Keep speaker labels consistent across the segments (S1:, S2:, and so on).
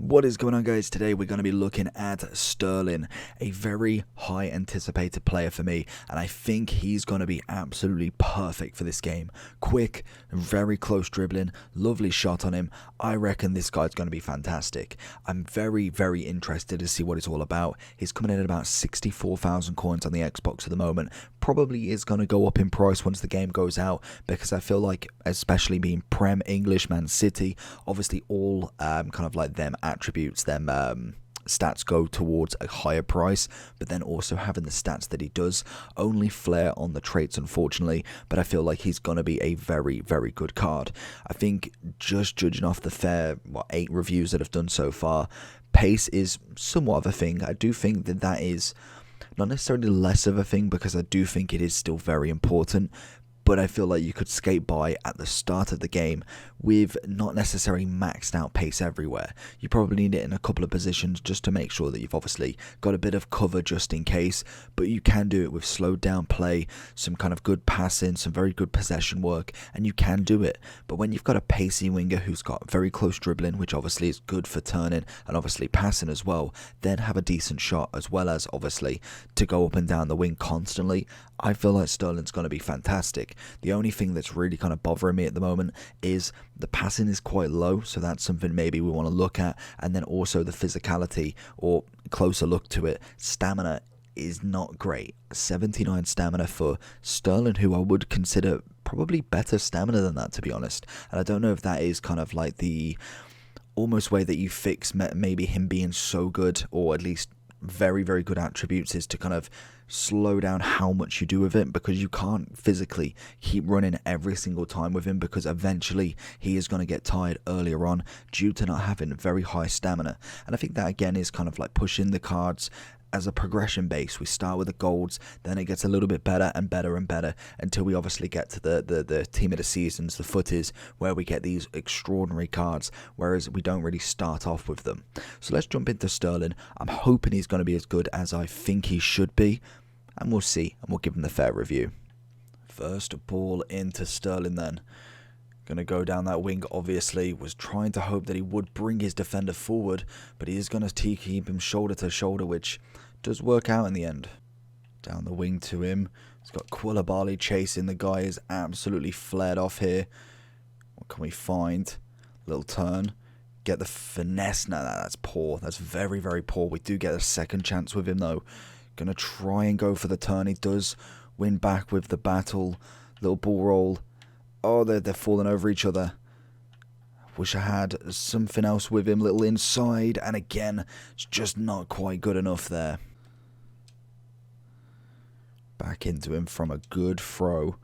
S1: What is going on, guys? Today we're going to be looking at Sterling, a very high anticipated player for me, and I think he's going to be absolutely perfect for this game. Quick, very close dribbling, lovely shot on him. I reckon this guy's going to be fantastic. I'm very interested to see what it's all about. He's coming in at about 64,000 coins on the Xbox at the moment. Probably is going to go up in price once the game goes out, because I feel like, especially being Prem, English, Man City, obviously all kind of like them attributes, them stats go towards a higher price, but then also having the stats that he does only flare on the traits, unfortunately. But I feel like he's going to be a very good card. I think, just judging off the 8 reviews that I've done so far, pace is somewhat of a thing. I do think that is not necessarily less of a thing, because I do think it is still very important, but I feel like you could skate by at the start of the game with not necessarily maxed out pace everywhere. You probably need it in a couple of positions just to make sure that you've obviously got a bit of cover just in case, but you can do it with slowed down play, some kind of good passing, some very good possession work, and you can do it. But when you've got a pacey winger who's got very close dribbling, which obviously is good for turning and obviously passing as well, then have a decent shot as well as obviously to go up and down the wing constantly, I feel like Sterling's going to be fantastic. The only thing that's really kind of bothering me at the moment is the passing is quite low, so that's something maybe we want to look at, and then also the physicality, or closer look to it, stamina is not great. 79 stamina for Sterling, who I would consider probably better stamina than that, to be honest. And I don't know if that is kind of like the almost way that you fix maybe him being so good, or at least very good attributes, is to kind of slow down how much you do with it, because you can't physically keep running every single time with him, because eventually he is going to get tired earlier on due to not having very high stamina. And I think that again is kind of like pushing the cards as a progression base. We start with the golds, then it gets a little bit better and better until we obviously get to the team of the seasons, the footies, where we get these extraordinary cards, whereas we don't really start off with them. So let's jump into Sterling. I'm hoping he's going to be as good as I think he should be, and we'll see, and we'll give him the fair review. First ball into Sterling then. Going to go down that wing, obviously. Was trying to hope that he would bring his defender forward, but he is going to keep him shoulder to shoulder, which does work out in the end. Down the wing to him. He's got Koulibaly chasing. The guy is absolutely flared off here. What can we find? Little turn. Get the finesse. No, that's poor. That's very poor. We do get a second chance with him, though. Going to try and go for the turn. He does win back with the battle. Little ball roll. Oh, they're falling over each other. Wish I had something else with him. Little inside. And again, it's just not quite good enough there. Back into him from a good throw.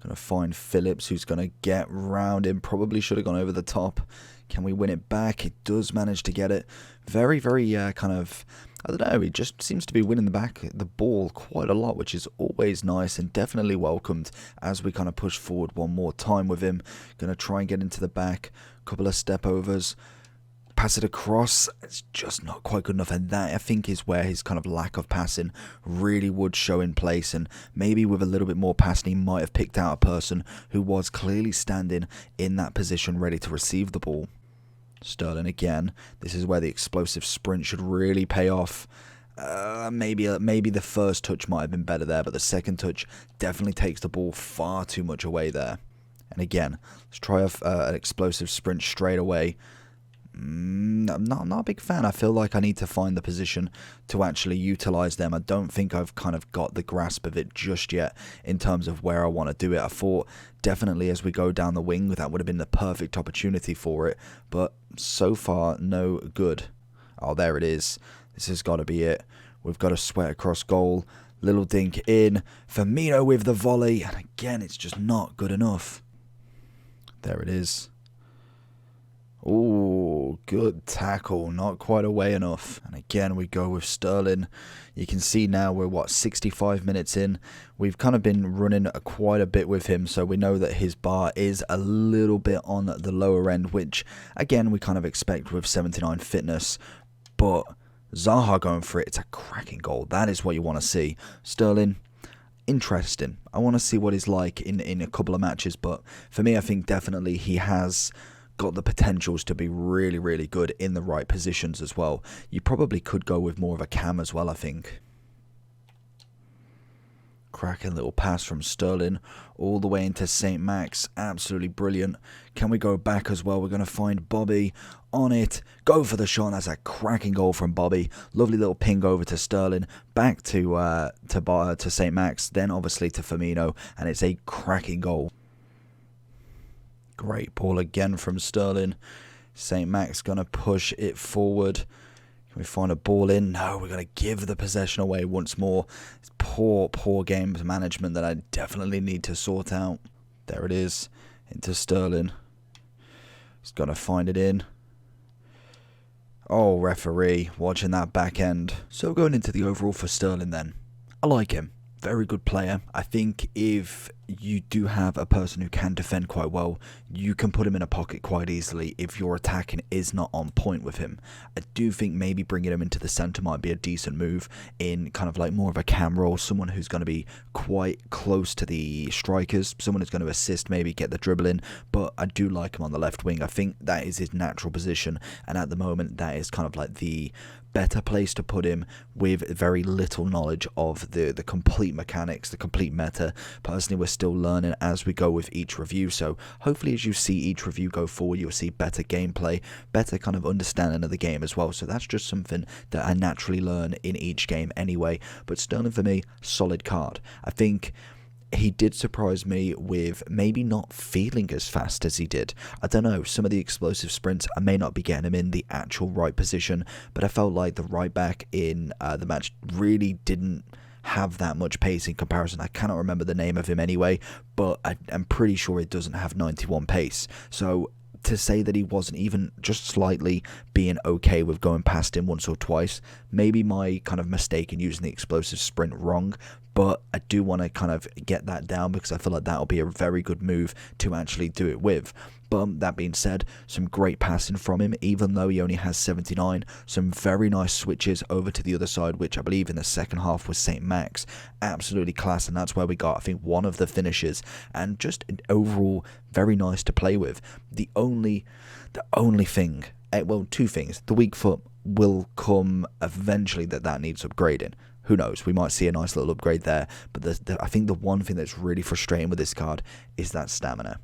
S1: Going to find Phillips, who's going to get round him. Probably should have gone over the top. Can we win it back? He does manage to get it. Very kind of, I don't know, he just seems to be winning the ball quite a lot, which is always nice and definitely welcomed as we kind of push forward one more time with him. Going to try and get into the back. Couple of step overs. Pass it across. It's just not quite good enough, and that I think is where his kind of lack of passing really would show in place, and maybe with a little bit more passing he might have picked out a person who was clearly standing in that position ready to receive the ball. Sterling again. This is where the explosive sprint should really pay off. Maybe the first touch might have been better there, but the second touch definitely takes the ball far too much away there. And again, let's try an explosive sprint straight away. I'm not a big fan. I feel like I need to find the position to actually utilize them. I don't think I've kind of got the grasp of it just yet in terms of where I want to do it. I thought definitely as we go down the wing that would have been the perfect opportunity for it, but so far no good. Oh, there it is. This has got to be it. We've got to sweat across goal. Little dink in. Firmino with the volley, and again it's just not good enough. There it is. Oh, good tackle. Not quite away enough. And again, we go with Sterling. You can see now we're, 65 minutes in. We've kind of been running quite a bit with him, so we know that his bar is a little bit on the lower end, which, again, we kind of expect with 79 fitness. But Zaha going for it, it's a cracking goal. That is what you want to see. Sterling, interesting. I want to see what he's like in a couple of matches, but for me, I think definitely he has got the potentials to be really, really good in the right positions as well. You probably could go with more of a cam as well, I think. Cracking little pass from Sterling all the way into St. Max. Absolutely brilliant. Can we go back as well? We're going to find Bobby on it. Go for the shot. That's a cracking goal from Bobby. Lovely little ping over to Sterling. Back to St. Max. Then obviously to Firmino. And it's a cracking goal. Great ball again from Sterling. St. Max going to push it forward. Can we find a ball in? No, we're going to give the possession away once more. It's poor game management that I definitely need to sort out. There it is. Into Sterling. He's going to find it in. Oh, referee. Watching that back end. So going into the overall for Sterling then. I like him. Very good player. I think if you do have a person who can defend quite well, you can put him in a pocket quite easily if your attacking is not on point with him. I do think maybe bringing him into the centre might be a decent move in kind of like more of a cam role, someone who's going to be quite close to the strikers, someone who's going to assist, maybe get the dribble in, but I do like him on the left wing. I think that is his natural position, and at the moment that is kind of like the better place to put him with very little knowledge of the complete mechanics, the complete meta. Personally, we're still learning as we go with each review, so hopefully as you see each review go forward, you'll see better gameplay, better kind of understanding of the game as well. So that's just something that I naturally learn in each game anyway. But Sterling for me, solid card. I think he did surprise me with maybe not feeling as fast as he did. I don't know, some of the explosive sprints, I may not be getting him in the actual right position, but I felt like the right back in the match really didn't have that much pace in comparison. I cannot remember the name of him anyway, but I'm pretty sure it doesn't have 91 pace. So to say that he wasn't even just slightly being okay with going past him once or twice, maybe my kind of mistake in using the explosive sprint wrong, but I do want to kind of get that down because I feel like that'll be a very good move to actually do it with. But that being said, some great passing from him, even though he only has 79. Some very nice switches over to the other side, which I believe in the second half was St. Max. Absolutely class, and that's where we got, I think, one of the finishes. And just overall, very nice to play with. The only thing, well, two things. The weak foot will come eventually that needs upgrading. Who knows? We might see a nice little upgrade there. But I think the one thing that's really frustrating with this card is that stamina.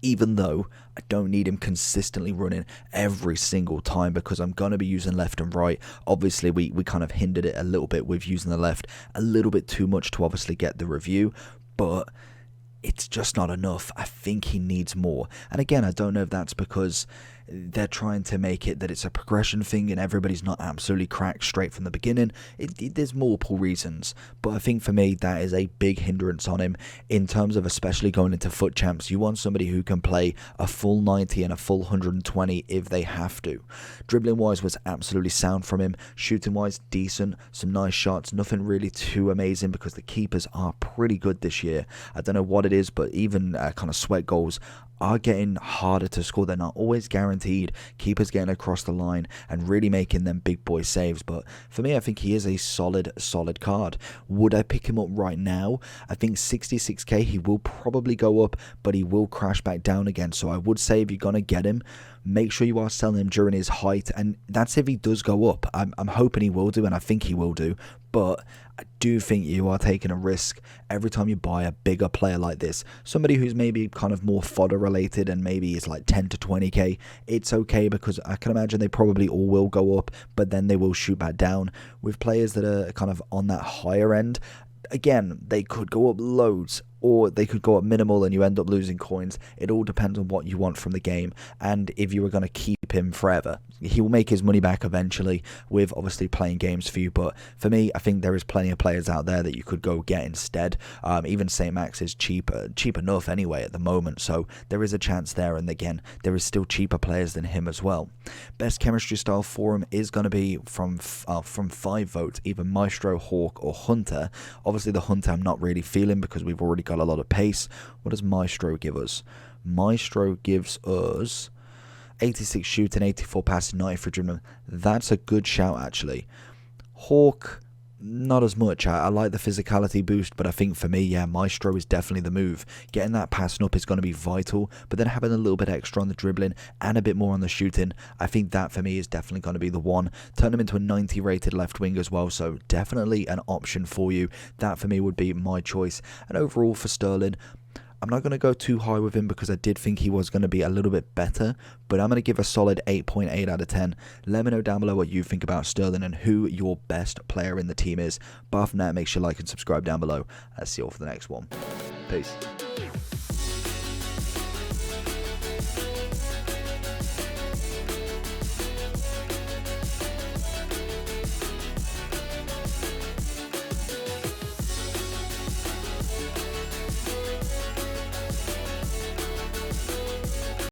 S1: Even though I don't need him consistently running every single time because I'm going to be using left and right. Obviously, we kind of hindered it a little bit with using the left a little bit too much to obviously get the review. But it's just not enough. I think he needs more. And again, I don't know if that's because they're trying to make it that it's a progression thing and everybody's not absolutely cracked straight from the beginning. There's multiple reasons, but I think for me that is a big hindrance on him in terms of especially going into foot champs. You want somebody who can play a full 90 and a full 120 if they have to. Dribbling wise was absolutely sound from him. Shooting wise, decent, some nice shots, nothing really too amazing because the keepers are pretty good this year. I don't know what it is, but even kind of sweat goals are getting harder to score. They're not always guaranteed. Keepers getting across the line and really making them big boy saves. But for me, I think he is a solid card. Would I pick him up right now? I think 66k, he will probably go up, but he will crash back down again. So I would say if you're going to get him, make sure you are selling him during his height. And that's if he does go up. I'm hoping he will do, and I think he will do. But I do think you are taking a risk every time you buy a bigger player like this. Somebody who's maybe kind of more fodder related and maybe is like 10 to 20k. It's okay because I can imagine they probably all will go up, but then they will shoot back down. With players that are kind of on that higher end, again, they could go up loads or they could go up minimal and you end up losing coins. It all depends on what you want from the game and if you were going to keep him forever. He will make his money back eventually with obviously playing games for you, but for me, I think there is plenty of players out there that you could go get instead. Even St. Max is cheap enough anyway at the moment, so there is a chance there, and again, there is still cheaper players than him as well. Best chemistry style for him is going to be from 5 votes, either Maestro, Hawk, or Hunter. Obviously, the Hunter I'm not really feeling because we've already got a lot of pace. What does Maestro give us? Maestro gives us 86 shooting, 84 passing, 93 dribbling. That's a good shout actually. Hawk, not as much. I like the physicality boost, but I think for me, yeah, Maestro is definitely the move. Getting that passing up is going to be vital, but then having a little bit extra on the dribbling and a bit more on the shooting, I think that for me is definitely going to be the one. Turn him into a 90 rated left wing as well, so definitely an option for you. That for me would be my choice. And overall for Sterling, I'm not going to go too high with him because I did think he was going to be a little bit better, but I'm going to give a solid 8.8 out of 10. Let me know down below what you think about Sterling and who your best player in the team is. But from that, make sure you like and subscribe down below. I'll see you all for the next one. Peace.